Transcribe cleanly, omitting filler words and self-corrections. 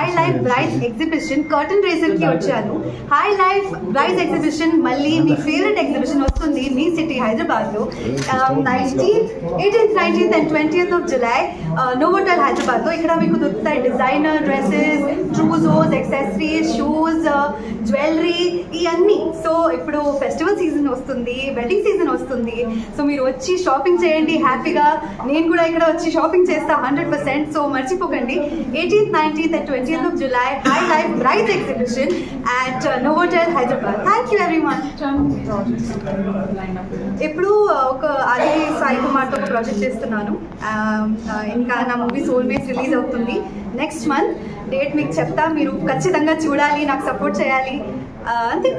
High life brides exhibition curtain raiser కి వచ్చాను. High life brides exhibition మళ్ళీ మీ favourite exhibition వస్తుంది మీ సిటీ హైదరాబాద్ లో 18th, 19th and 20th of July Novotel Hyderabad లో. ఇక్కడ మీకు దొరుకుతాయి designer dresses, trousseaus, accessories, shoes, jewellery ఇవన్నీ. సో ఇప్పుడు ఫెస్టివల్ సీజన్ వస్తుంది, వెడ్డింగ్ సీజన్ వస్తుంది. సో మీరు వచ్చి షాపింగ్ చేయండి హ్యాపీగా. నేను కూడా ఇక్కడ వచ్చి షాపింగ్ చేస్తా 100%. సో మర్చిపోకండి 18th, 19th and 20th of July high life brides exhibition at Novotel Hyderabad. Thank you everyone. ఇప్పుడు ఒక ఆది సాయి కుమార్తో ఒక ప్రాజెక్ట్ చేస్తున్నాను. ఇంకా నా మూవీ సోల్మేట్స్ రిలీజ్ అవుతుంది నెక్స్ట్ మంత్. డేట్ మీకు చెప్తా, మీరు ఖచ్చితంగా చూడాలి, నాకు సపోర్ట్ చేయాలి అంతే.